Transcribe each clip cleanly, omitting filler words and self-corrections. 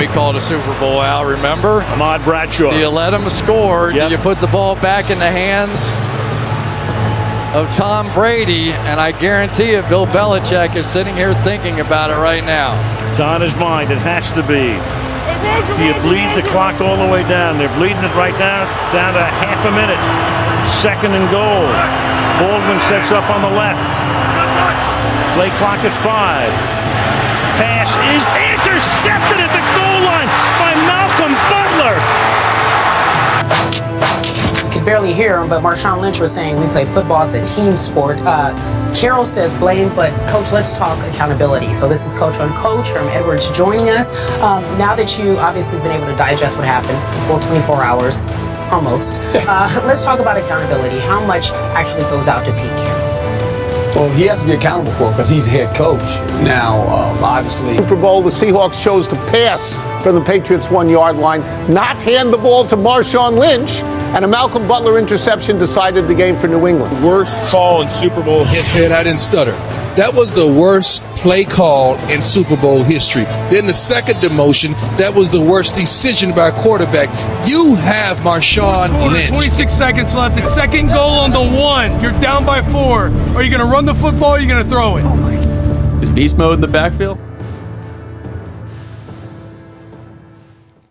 they called a Super Bowl, Al, remember? Ahmad Bradshaw. Do you let them score? Yep. Do you put the ball back in the hands of Tom Brady? And I guarantee you, Bill Belichick is sitting here thinking about it right now. It's on his mind. It has to be. Do you bleed the clock all the way down? They're bleeding it right down to half a minute. 2nd and goal. Baldwin sets up on the left. Play clock at 5. Pass is intercepted at the goal line by Malcom Butler. You could barely hear him, but Marshawn Lynch was saying we play football, it's a team sport. Carroll says blame, but Coach, let's talk accountability. So this is Coach on Coach, Herm Edwards joining us. Now that you obviously been able to digest what happened, full 24 hours, almost. Let's talk about accountability. How much actually goes out to Pete Carroll? Well, he has to be accountable for it because he's head coach. Now, obviously. Super Bowl, the Seahawks chose to pass from the Patriots' 1-yard line, not hand the ball to Marshawn Lynch, and a Malcom Butler interception decided the game for New England. Worst call in Super Bowl history. And I didn't stutter. That was the worst play call in Super Bowl history. Then the second demotion, that was the worst decision by a quarterback. You have Marshawn Lynch. 26 seconds left. The second goal on the 1. You're down by 4. Are you going to run the football or are you going to throw it? Is beast mode in the backfield?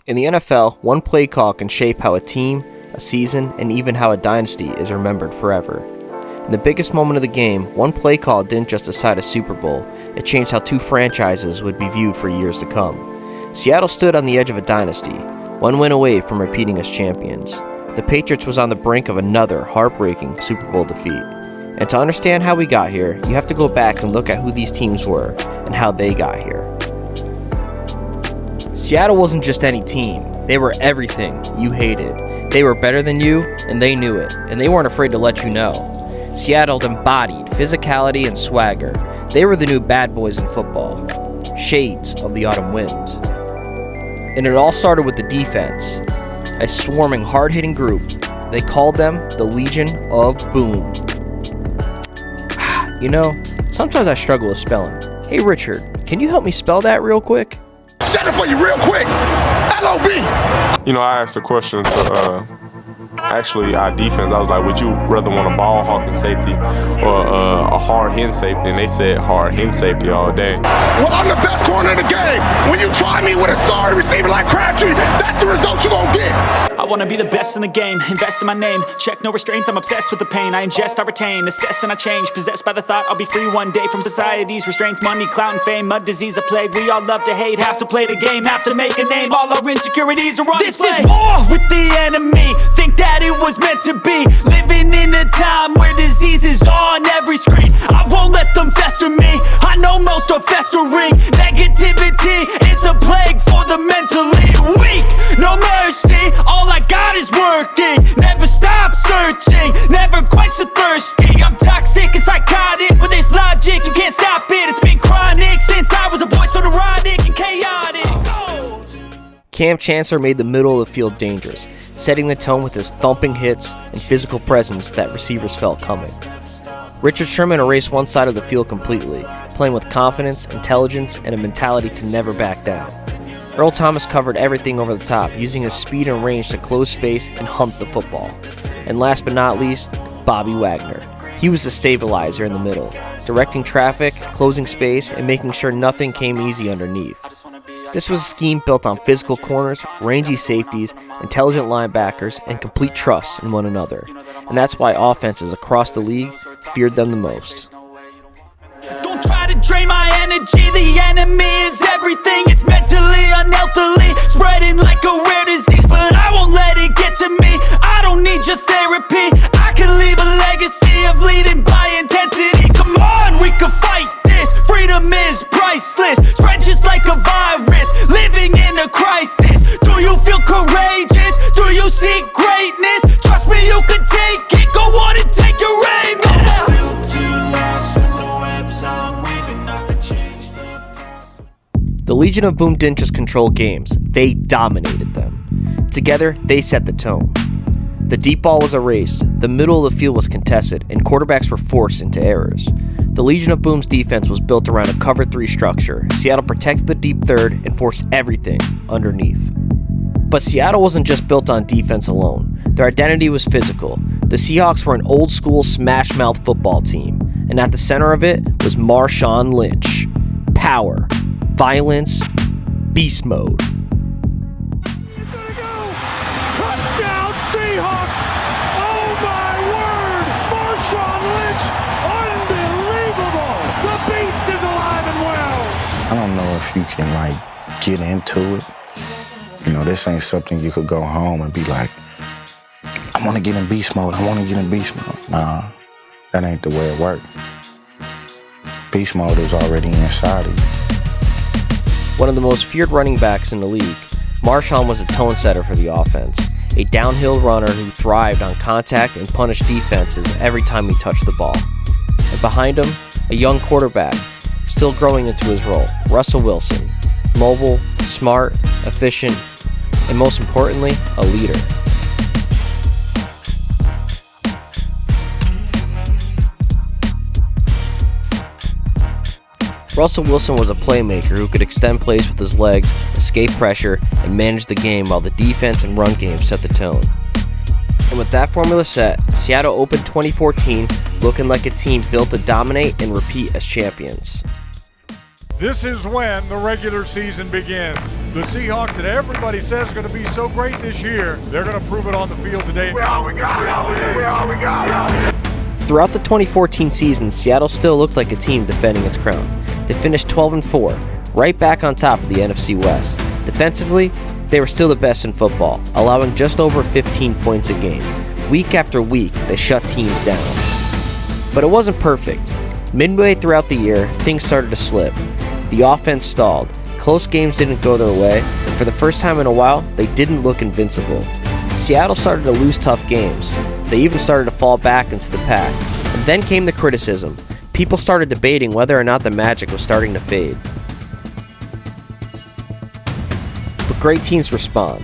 In the NFL, one play call can shape how a team, a season, and even how a dynasty is remembered forever. In the biggest moment of the game, one play call didn't just decide a Super Bowl, it changed how two franchises would be viewed for years to come. Seattle stood on the edge of a dynasty, one win away from repeating as champions. The Patriots was on the brink of another heartbreaking Super Bowl defeat. And to understand how we got here, you have to go back and look at who these teams were and how they got here. Seattle wasn't just any team, they were everything you hated. They were better than you, and they knew it, and they weren't afraid to let you know. Seattle embodied physicality and swagger. They were the new bad boys in football, shades of the autumn wind. And it all started with the defense, a swarming, hard-hitting group. They called them the Legion of Boom. You know, sometimes I struggle with spelling. Hey Richard, can you help me spell that real quick? Set it for you real quick. L-O-B. You know, I asked a question to actually our defense. I was like, would you rather want a ball hawking safety or a hard hitting safety? And they said hard hitting safety all day. Well, I'm the best corner in the game. When you try me with a sorry receiver like Crabtree, that's the result you're gonna get. I wanna be the best in the game, invest in my name, check no restraints, I'm obsessed with the pain. I ingest, I retain, assess and I change, possessed by the thought I'll be free one day from society's restraints, money, clout and fame, mud, disease, a plague. We all love to hate, have to play the game, have to make a name. All our insecurities are on display. This is war with the enemy, think that it was meant to be. Living in a time where disease is on every screen. I won't let them fester me, I know most are festering. Negativity is a plague for the mentally weak. No mercy, all I got is working. Never stop searching, never quench the thirsty. I'm toxic and psychotic with this logic, you can't stop it. It's been chronic since I was a boy, so neurotic and chaotic. Cam Chancellor made the middle of the field dangerous, setting the tone with his thumping hits and physical presence that receivers felt coming. Richard Sherman erased one side of the field completely, playing with confidence, intelligence, and a mentality to never back down. Earl Thomas covered everything over the top, using his speed and range to close space and hunt the football. And last but not least, Bobby Wagner. He was the stabilizer in the middle, directing traffic, closing space, and making sure nothing came easy underneath. This was a scheme built on physical corners, rangy safeties, intelligent linebackers, and complete trust in one another. And that's why offenses across the league feared them the most. Don't try to drain my energy, the enemy is everything. It's mentally, unhealthily, spreading like a rare disease. But I won't let it get to me, I don't need your therapy. I can leave a legacy of leading by intensity. Come on, we can fight this, freedom is priceless. Spread just like a virus, living in a crisis. Do you feel courageous? Do you seek greatness? Trust me, you can take it, go on and take your aim. The Legion of Boom didn't just control games, they dominated them. Together, they set the tone. The deep ball was erased, the middle of the field was contested, and quarterbacks were forced into errors. The Legion of Boom's defense was built around a cover 3 structure. Seattle protected the deep third and forced everything underneath. But Seattle wasn't just built on defense alone. Their identity was physical. The Seahawks were an old-school smash-mouth football team, and at the center of it was Marshawn Lynch. Power, violence, beast mode. Touchdown Seahawks! Oh my word! Marshawn Lynch! Unbelievable! The beast is alive and well! I don't know if you can get into it. You know, this ain't something you could go home and be like, I want to get in beast mode. I want to get in beast mode. Nah, that ain't the way it works. Beast mode is already inside of you. One of the most feared running backs in the league, Marshawn was a tone setter for the offense, a downhill runner who thrived on contact and punished defenses every time he touched the ball. And behind him, a young quarterback, still growing into his role, Russell Wilson, mobile, smart, efficient, and most importantly, a leader. Russell Wilson was a playmaker who could extend plays with his legs, escape pressure, and manage the game while the defense and run game set the tone. And with that formula set, Seattle opened 2014 looking like a team built to dominate and repeat as champions. This is when the regular season begins. The Seahawks that everybody says are going to be so great this year, they're going to prove it on the field today. We all we got. Throughout the 2014 season, Seattle still looked like a team defending its crown. They finished 12-4, right back on top of the NFC West. Defensively, they were still the best in football, allowing just over 15 points a game. Week after week, they shut teams down. But it wasn't perfect. Midway throughout the year, things started to slip. The offense stalled, close games didn't go their way, and for the first time in a while, they didn't look invincible. Seattle started to lose tough games. They even started to fall back into the pack. And then came the criticism. People started debating whether or not the magic was starting to fade. But great teams respond.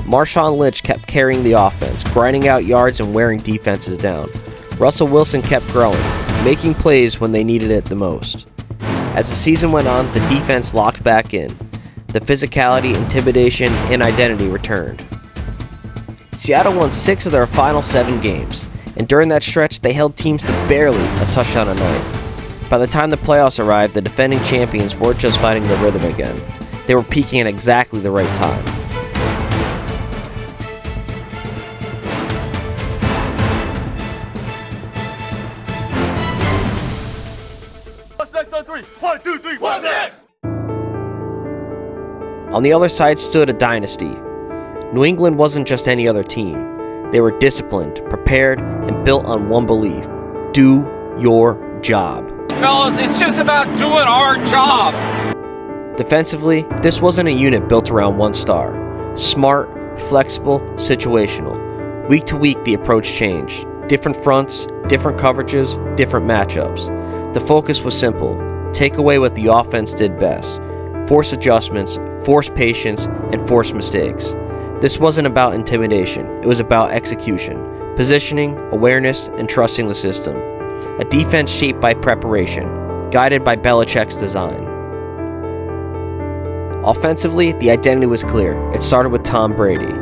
Marshawn Lynch kept carrying the offense, grinding out yards and wearing defenses down. Russell Wilson kept growing, making plays when they needed it the most. As the season went on, the defense locked back in. The physicality, intimidation, and identity returned. Seattle won 6 of their final 7 games, and during that stretch, they held teams to barely a touchdown a night. By the time the playoffs arrived, the defending champions weren't just finding their rhythm again. They were peaking at exactly the right time. What's next on 3? 1, 2, 3, what's next? On the other side stood a dynasty. New England wasn't just any other team. They were disciplined, prepared, and built on one belief: do your job. Fellas, it's just about doing our job. Defensively, this wasn't a unit built around one star. Smart, flexible, situational. Week to week, the approach changed. Different fronts, different coverages, different matchups. The focus was simple: take away what the offense did best. Force adjustments, force patience, and force mistakes. This wasn't about intimidation, it was about execution, positioning, awareness, and trusting the system. A defense shaped by preparation, guided by Belichick's design. Offensively, the identity was clear. It started with Tom Brady.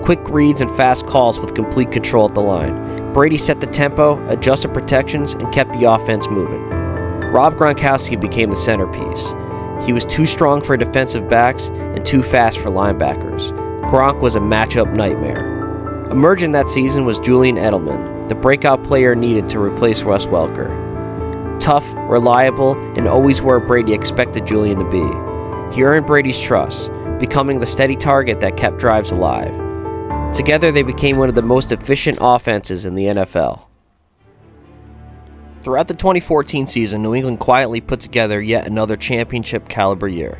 Quick reads and fast calls with complete control at the line. Brady set the tempo, adjusted protections, and kept the offense moving. Rob Gronkowski became the centerpiece. He was too strong for defensive backs and too fast for linebackers. Gronk was a matchup nightmare. Emerging that season was Julian Edelman, the breakout player needed to replace Wes Welker. Tough, reliable, and always where Brady expected Julian to be. He earned Brady's trust, becoming the steady target that kept drives alive. Together, they became one of the most efficient offenses in the NFL. Throughout the 2014 season, New England quietly put together yet another championship-caliber year.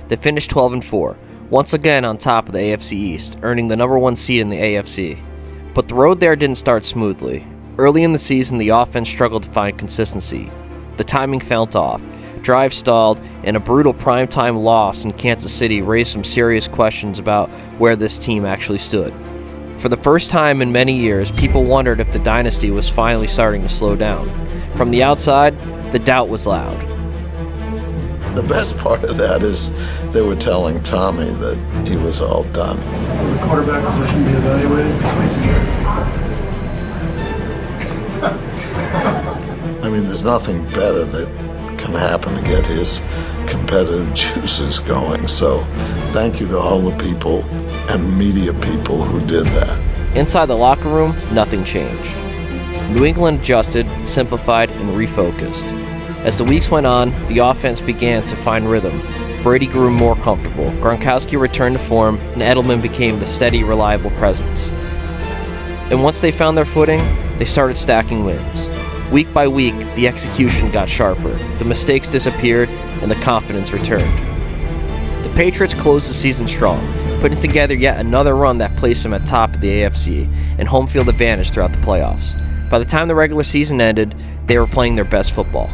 They finished 12-4, once again on top of the AFC East, earning the number 1 seed in the AFC. But the road there didn't start smoothly. Early in the season, the offense struggled to find consistency. The timing felt off, drives stalled, and a brutal primetime loss in Kansas City raised some serious questions about where this team actually stood. For the first time in many years, people wondered if the dynasty was finally starting to slow down. From the outside, the doubt was loud. The best part of that is they were telling Tommy that he was all done. Will the quarterback position be evaluated? I mean, there's nothing better that can happen to get his competitive juices going. So thank you to all the people and media people who did that. Inside the locker room, nothing changed. New England adjusted, simplified, and refocused. As the weeks went on, the offense began to find rhythm. Brady grew more comfortable, Gronkowski returned to form, and Edelman became the steady, reliable presence. And once they found their footing, they started stacking wins. Week by week, the execution got sharper, the mistakes disappeared, and the confidence returned. The Patriots closed the season strong, putting together yet another run that placed them at top of the AFC and home field advantage throughout the playoffs. By the time the regular season ended, they were playing their best football.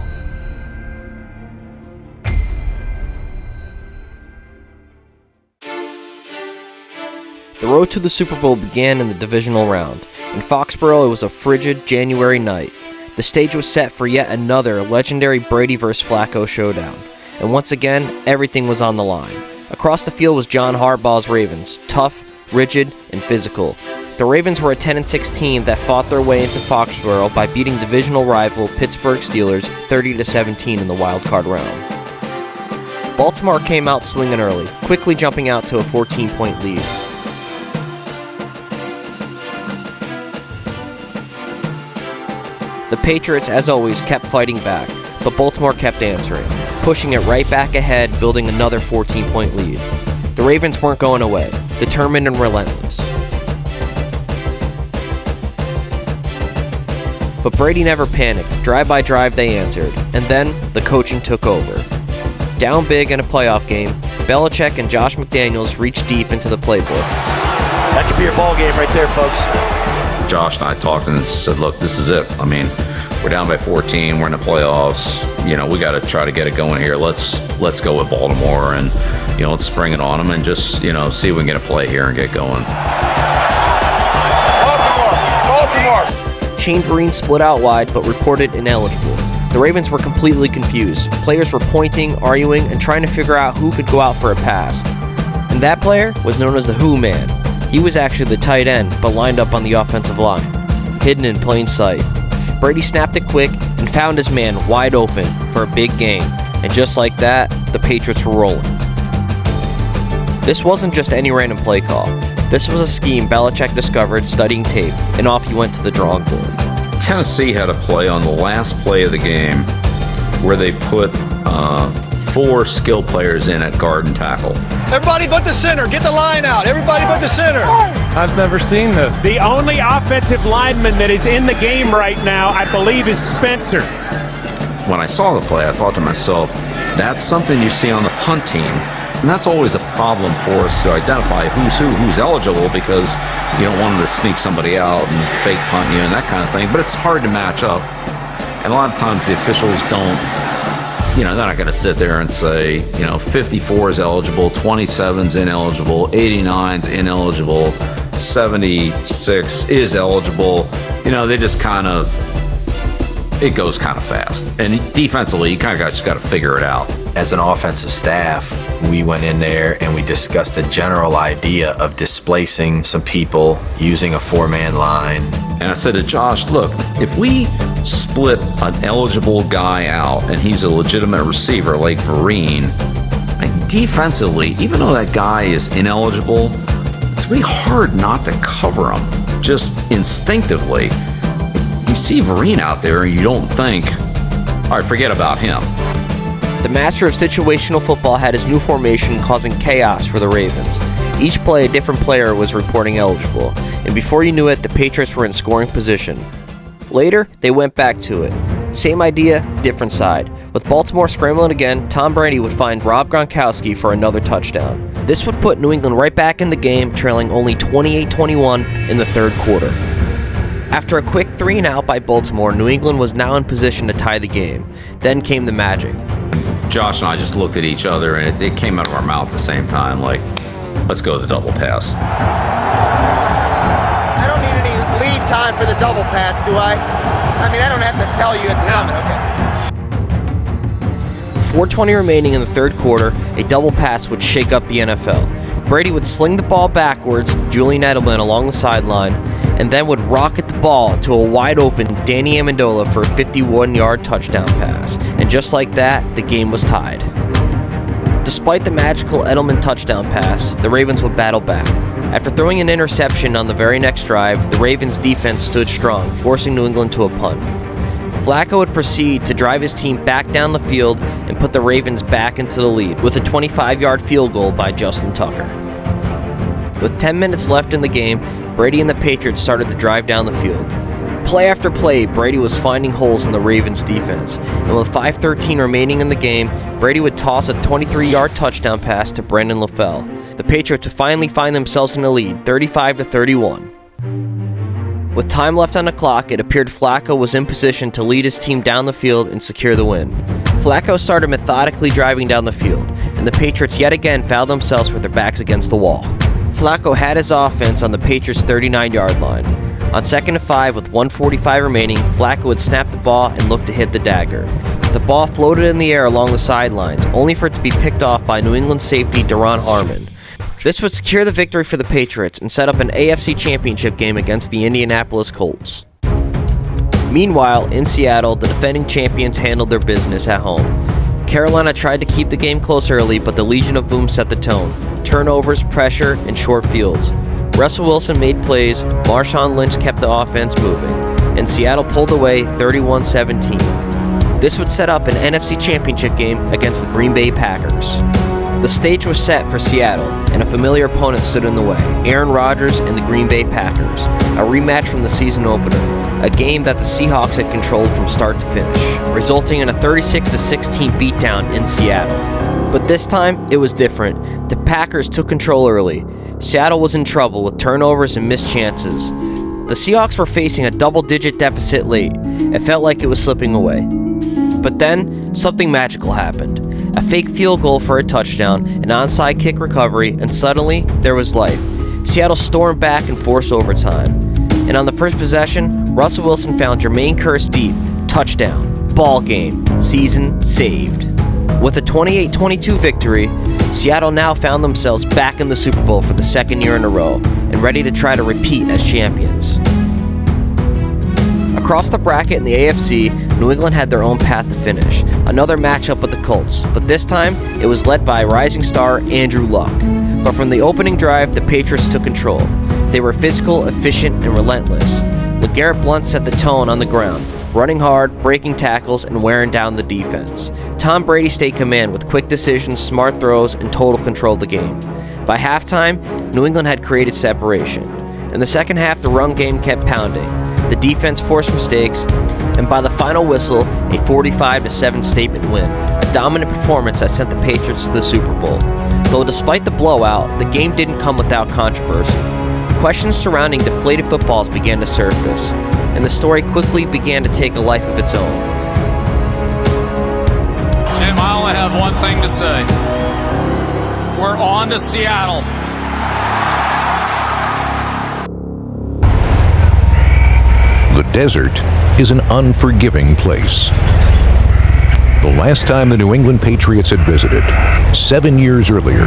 The road to the Super Bowl began in the divisional round. In Foxborough, it was a frigid January night. The stage was set for yet another legendary Brady vs. Flacco showdown. And once again, everything was on the line. Across the field was John Harbaugh's Ravens, tough, rigid, and physical. The Ravens were a 10-6 team that fought their way into Foxborough by beating divisional rival Pittsburgh Steelers 30-17 in the wildcard round. Baltimore came out swinging early, quickly jumping out to a 14-point lead. The Patriots, as always, kept fighting back, but Baltimore kept answering, pushing it right back ahead, building another 14-point lead. The Ravens weren't going away, determined and relentless. But Brady never panicked. Drive by drive, they answered, and then the coaching took over. Down big in a playoff game, Belichick and Josh McDaniels reached deep into the playbook. That could be your ball game right there, folks. Josh and I talked and said, look, this is it. I mean, we're down by 14. We're in the playoffs. You know, we got to try to get it going here. Let's go with Baltimore and, you know, let's spring it on them and just, you know, see if we can get a play here and get going. Baltimore! Shane Vereen split out wide but reported ineligible. The Ravens were completely confused. Players were pointing, arguing, and trying to figure out who could go out for a pass. And that player was known as the Who Man. He was actually the tight end, but lined up on the offensive line, hidden in plain sight. Brady snapped it quick and found his man wide open for a big gain, and just like that, the Patriots were rolling. This wasn't just any random play call. This was a scheme Belichick discovered studying tape, and off he went to the drawing board. Tennessee had a play on the last play of the game where they put 4 skill players in at guard and tackle. Everybody but the center. Get the line out. Everybody but the center. I've never seen this. The only offensive lineman that is in the game right now, I believe, is Spencer. When I saw the play, I thought to myself, that's something you see on the punt team. And that's always a problem for us to identify who's eligible, because you don't want them to sneak somebody out and fake punt you and that kind of thing. But it's hard to match up. And a lot of times the officials don't, you know, they're not going to sit there and say, you know, 54 is eligible, 27's ineligible, 89's ineligible, 76 is eligible. You know, they just kind of, it goes kind of fast. And defensively, you kind of just got to figure it out. As an offensive staff, we went in there and we discussed the general idea of displacing some people, using a 4-man line. And I said to Josh, look, if we split an eligible guy out and he's a legitimate receiver like Vereen, like defensively, even though that guy is ineligible, it's really hard not to cover him. Just instinctively, you see Vereen out there and you don't think, all right, forget about him. The master of situational football had his new formation causing chaos for the Ravens. Each play, a different player was reporting eligible, and before you knew it, the Patriots were in scoring position. Later, they went back to it. Same idea, different side. With Baltimore scrambling again, Tom Brady would find Rob Gronkowski for another touchdown. This would put New England right back in the game, trailing only 28-21 in the third quarter. After a quick 3-and-out by Baltimore, New England was now in position to tie the game. Then came the magic. Josh and I just looked at each other and it came out of our mouth at the same time, like, let's go to the double pass. lead time for the double pass, do I? I mean, I don't have to tell you it's coming, okay. With 4:20 remaining in the third quarter, a double pass would shake up the NFL. Brady would sling the ball backwards to Julian Edelman along the sideline, and then would rocket the ball to a wide-open Danny Amendola for a 51-yard touchdown pass. And just like that, the game was tied. Despite the magical Edelman touchdown pass, the Ravens would battle back. After throwing an interception on the very next drive, the Ravens' defense stood strong, forcing New England to a punt. Flacco would proceed to drive his team back down the field and put the Ravens back into the lead with a 25-yard field goal by Justin Tucker. With 10 minutes left in the game, Brady and the Patriots started to drive down the field. Play after play, Brady was finding holes in the Ravens' defense, and with 5:13 remaining in the game, Brady would toss a 23-yard touchdown pass to Brendan LaFell. The Patriots would finally find themselves in the lead, 35-31. With time left on the clock, it appeared Flacco was in position to lead his team down the field and secure the win. Flacco started methodically driving down the field, and the Patriots yet again found themselves with their backs against the wall. Flacco had his offense on the Patriots' 39-yard line. On 2nd and 5 with 1:45 remaining, Flacco would snap the ball and look to hit the dagger. The ball floated in the air along the sidelines, only for it to be picked off by New England safety Daron Harmon. This would secure the victory for the Patriots and set up an AFC Championship game against the Indianapolis Colts. Meanwhile, in Seattle, the defending champions handled their business at home. Carolina tried to keep the game close early, but the Legion of Boom set the tone. Turnovers, pressure, and short fields. Russell Wilson made plays, Marshawn Lynch kept the offense moving, and Seattle pulled away 31-17. This would set up an NFC Championship game against the Green Bay Packers. The stage was set for Seattle, and a familiar opponent stood in the way, Aaron Rodgers and the Green Bay Packers, a rematch from the season opener, a game that the Seahawks had controlled from start to finish, resulting in a 36-16 beatdown in Seattle. But this time, it was different. The Packers took control early. Seattle was in trouble with turnovers and missed chances. The Seahawks were facing a double-digit deficit late. It felt like it was slipping away. But then, something magical happened. A fake field goal for a touchdown, an onside kick recovery, and suddenly, there was life. Seattle stormed back and forced overtime. And on the first possession, Russell Wilson found Jermaine Kearse deep. Touchdown. Ball game. Season saved. With a 28-22 victory, Seattle now found themselves back in the Super Bowl for the second year in a row and ready to try to repeat as champions. Across the bracket in the AFC, New England had their own path to finish. Another matchup with the Colts, but this time it was led by rising star Andrew Luck. But from the opening drive, the Patriots took control. They were physical, efficient, and relentless. LeGarrette Blount set the tone on the ground, running hard, breaking tackles, and wearing down the defense. Tom Brady stayed command with quick decisions, smart throws, and total control of the game. By halftime, New England had created separation. In the second half, the run game kept pounding. The defense forced mistakes, and by the final whistle, a 45-7 statement win, a dominant performance that sent the Patriots to the Super Bowl. Though despite the blowout, the game didn't come without controversy. Questions surrounding deflated footballs began to surface, and the story quickly began to take a life of its own. Jim, I only have one thing to say. We're on to Seattle. The desert is an unforgiving place. The last time the New England Patriots had visited, 7 years earlier,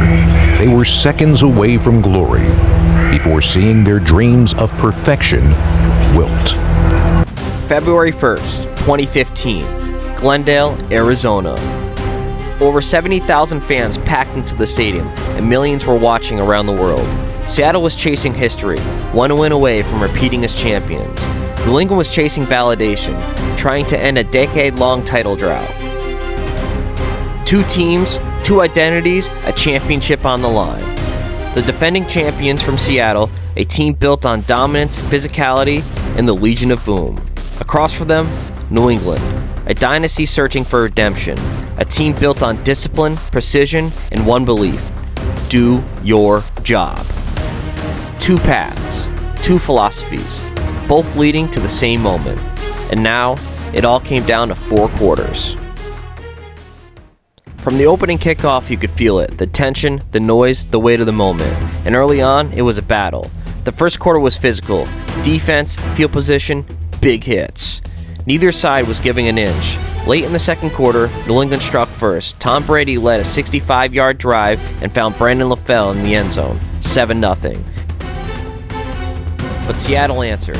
they were seconds away from glory before seeing their dreams of perfection wilt. February 1st, 2015, Glendale, Arizona. Over 70,000 fans packed into the stadium, and millions were watching around the world. Seattle was chasing history, one win away from repeating as champions. New England was chasing validation, trying to end a decade-long title drought. Two teams, two identities, a championship on the line. The defending champions from Seattle, a team built on dominance, physicality, and the Legion of Boom. Across from them, New England, a dynasty searching for redemption, a team built on discipline, precision, and one belief: do your job. Two paths, two philosophies, both leading to the same moment. And now, it all came down to 4 quarters. From the opening kickoff, you could feel it, the tension, the noise, the weight of the moment. And early on, it was a battle. The first quarter was physical. Defense, field position, big hits. Neither side was giving an inch. Late in the second quarter, New England struck first. Tom Brady led a 65-yard drive and found Brandon LaFell in the end zone, 7-0. But Seattle answered.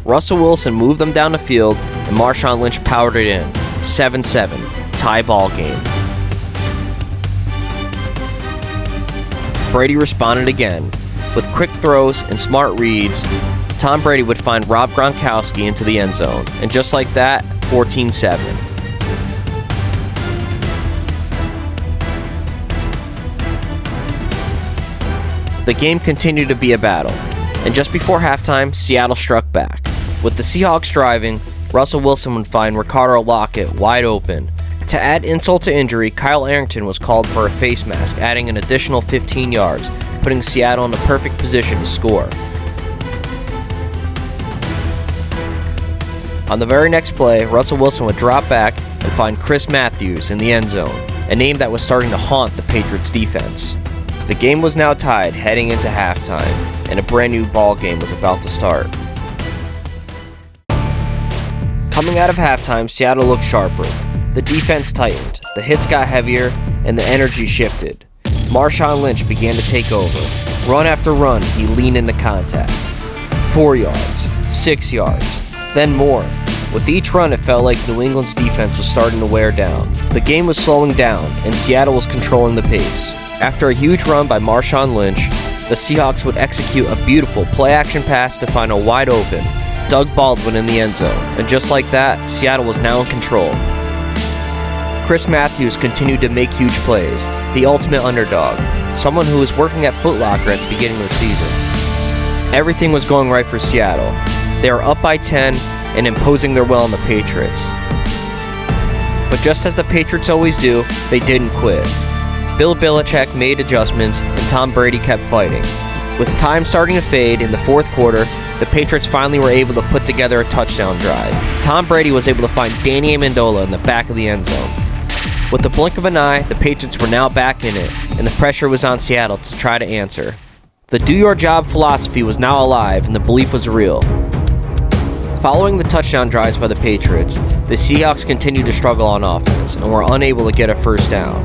Russell Wilson moved them down the field, and Marshawn Lynch powered it in, 7-7, tie ball game. Brady responded again. With quick throws and smart reads, Tom Brady would find Rob Gronkowski into the end zone, and just like that, 14-7. The game continued to be a battle, and just before halftime, Seattle struck back. With the Seahawks driving, Russell Wilson would find Ricardo Lockett wide open. To add insult to injury, Kyle Arrington was called for a face mask, adding an additional 15 yards, putting Seattle in the perfect position to score. On the very next play, Russell Wilson would drop back and find Chris Matthews in the end zone, a name that was starting to haunt the Patriots defense. The game was now tied heading into halftime, and a brand new ball game was about to start. Coming out of halftime, Seattle looked sharper. The defense tightened, the hits got heavier, and the energy shifted. Marshawn Lynch began to take over. Run after run, he leaned into contact. 4 yards, 6 yards, then more. With each run, it felt like New England's defense was starting to wear down. The game was slowing down, and Seattle was controlling the pace. After a huge run by Marshawn Lynch, the Seahawks would execute a beautiful play-action pass to find a wide-open Doug Baldwin in the end zone, and just like that, Seattle was now in control. Chris Matthews continued to make huge plays, the ultimate underdog, someone who was working at Foot Locker at the beginning of the season. Everything was going right for Seattle. They were up by 10 and imposing their will on the Patriots. But just as the Patriots always do, they didn't quit. Bill Belichick made adjustments and Tom Brady kept fighting. With time starting to fade in the fourth quarter, the Patriots finally were able to put together a touchdown drive. Tom Brady was able to find Danny Amendola in the back of the end zone. With the blink of an eye, the Patriots were now back in it, and the pressure was on Seattle to try to answer. The do-your-job philosophy was now alive, and the belief was real. Following the touchdown drives by the Patriots, the Seahawks continued to struggle on offense and were unable to get a first down.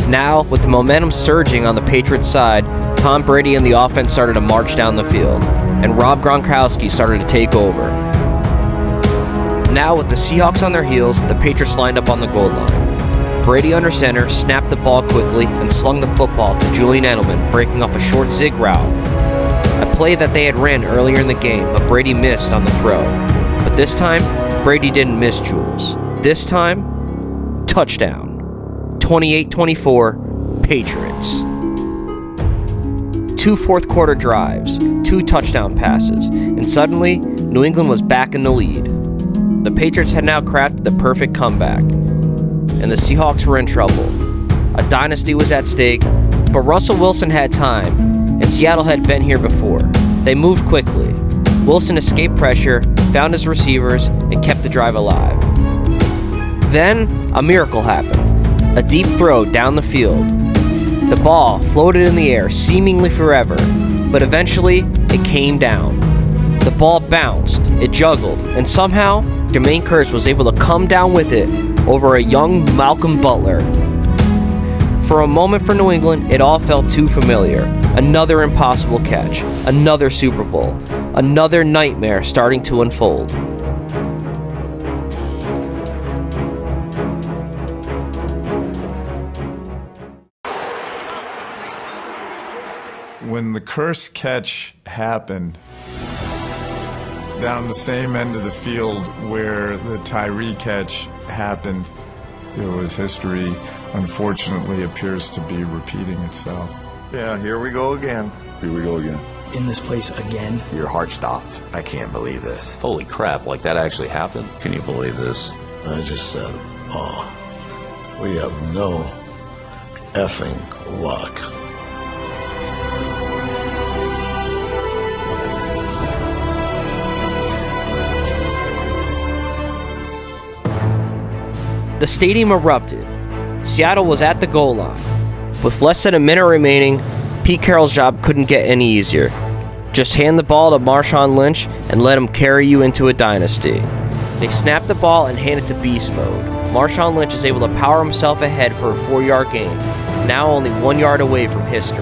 Now, with the momentum surging on the Patriots' side, Tom Brady and the offense started to march down the field, and Rob Gronkowski started to take over. Now, with the Seahawks on their heels, the Patriots lined up on the goal line. Brady under center snapped the ball quickly and slung the football to Julian Edelman, breaking off a short zig route. A play that they had ran earlier in the game, but Brady missed on the throw. But this time, Brady didn't miss Jules. This time, touchdown. 28-24, Patriots. 2 fourth-quarter drives, 2 touchdown passes, and suddenly, New England was back in the lead. The Patriots had now crafted the perfect comeback, and the Seahawks were in trouble. A dynasty was at stake, but Russell Wilson had time, and Seattle had been here before. They moved quickly. Wilson escaped pressure, found his receivers, and kept the drive alive. Then, a miracle happened. A deep throw down the field. The ball floated in the air seemingly forever, but eventually it came down. The ball bounced, it juggled, and somehow Jermaine Kearse was able to come down with it over a young Malcom Butler. For a moment for New England, it all felt too familiar. Another impossible catch, another Super Bowl, another nightmare starting to unfold. When the Kearse catch happened, down the same end of the field where the Tyree catch happened, there was history, unfortunately, appears to be repeating itself. Yeah, here we go again. Here we go again. In this place again. Your heart stopped. I can't believe this. Holy crap, like that actually happened? Can you believe this? I just said, oh, we have no effing luck. The stadium erupted. Seattle was at the goal line. With less than a minute remaining, Pete Carroll's job couldn't get any easier. Just hand the ball to Marshawn Lynch and let him carry you into a dynasty. They snap the ball and hand it to beast mode. Marshawn Lynch is able to power himself ahead for a 4-yard gain, now only 1 yard away from history.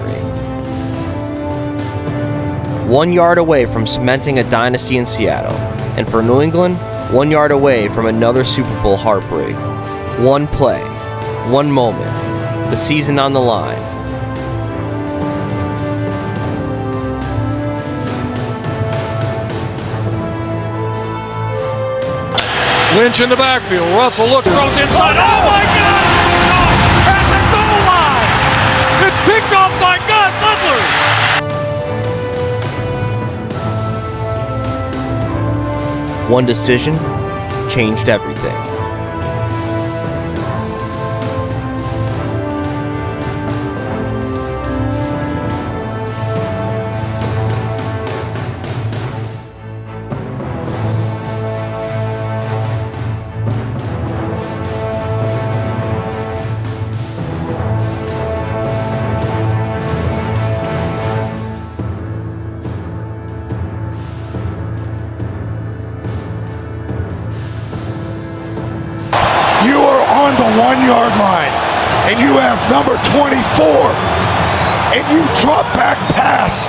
1 yard away from cementing a dynasty in Seattle, and for New England, 1 yard away from another Super Bowl heartbreak. One play, one moment, the season on the line. Lynch in the backfield. Russell looks, throws inside. Oh my God! At the goal line! It's picked off by Butler! One decision changed everything. On the 1 yard line, and you have number 24, and you drop back pass.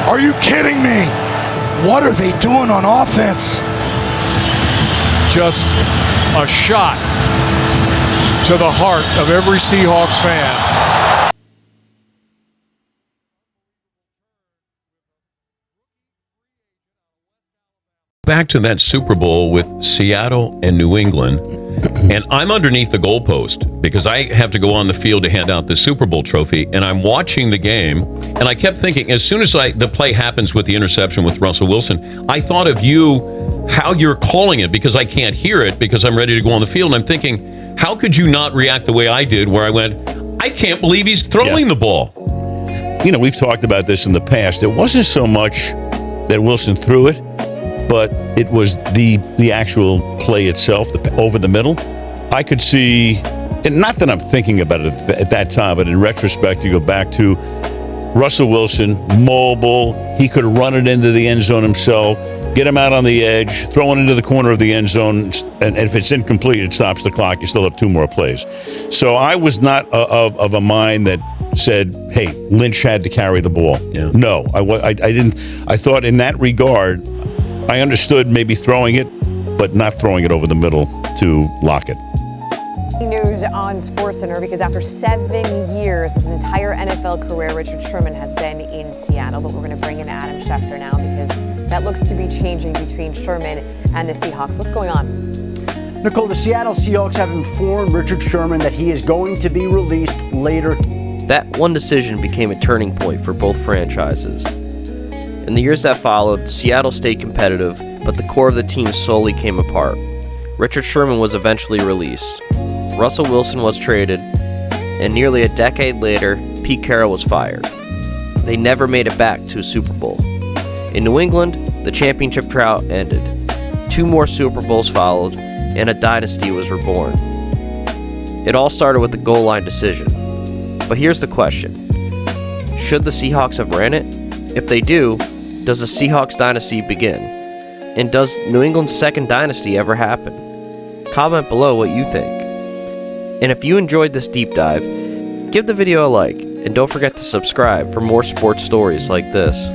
Are you kidding me? What are they doing on offense? Just a shot to the heart of every Seahawks fan. Back to that Super Bowl with Seattle and New England, and I'm underneath the goalpost because I have to go on the field to hand out the Super Bowl trophy, and I'm watching the game, and I kept thinking, as soon as the play happens with the interception with Russell Wilson, I thought of you, how you're calling it, because I can't hear it because I'm ready to go on the field, and I'm thinking, how could you not react the way I did, where I went, I can't believe he's throwing the ball. You know, we've talked about this in the past. It wasn't so much that Wilson threw it, but it was the actual play itself, over the middle. I could see, and not that I'm thinking about it at that time, but in retrospect, you go back to Russell Wilson, mobile. He could run it into the end zone himself, get him out on the edge, throw it into the corner of the end zone, and if it's incomplete, it stops the clock. You still have 2 more plays. So I was not of a mind that said, hey, Lynch had to carry the ball. Yeah. No, I didn't. I thought in that regard, I understood maybe throwing it, but not throwing it over the middle to lock it. News on SportsCenter, because after 7 years, his entire NFL career, Richard Sherman has been in Seattle. But we're going to bring in Adam Schefter now, because that looks to be changing between Sherman and the Seahawks. What's going on? Nicole, the Seattle Seahawks have informed Richard Sherman that he is going to be released later. That one decision became a turning point for both franchises. In the years that followed, Seattle stayed competitive, but the core of the team slowly came apart. Richard Sherman was eventually released. Russell Wilson was traded, and nearly a decade later, Pete Carroll was fired. They never made it back to a Super Bowl. In New England, the championship drought ended. 2 more Super Bowls followed, and a dynasty was reborn. It all started with the goal line decision. But here's the question. Should the Seahawks have ran it? If they do, does the Seahawks dynasty begin? And does New England's second dynasty ever happen? Comment below what you think. And if you enjoyed this deep dive, give the video a like, and don't forget to subscribe for more sports stories like this.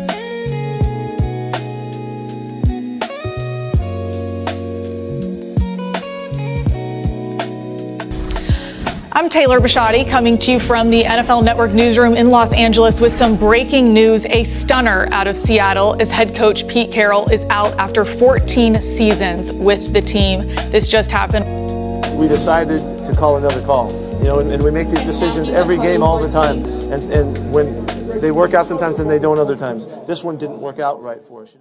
I'm Taylor Bisciotti, coming to you from the NFL Network newsroom in Los Angeles with some breaking news. A stunner out of Seattle as head coach Pete Carroll is out after 14 seasons with the team. This just happened. We decided to call another call, and we make these decisions every game all the time. And when they work out sometimes, then they don't other times. This one didn't work out right for us.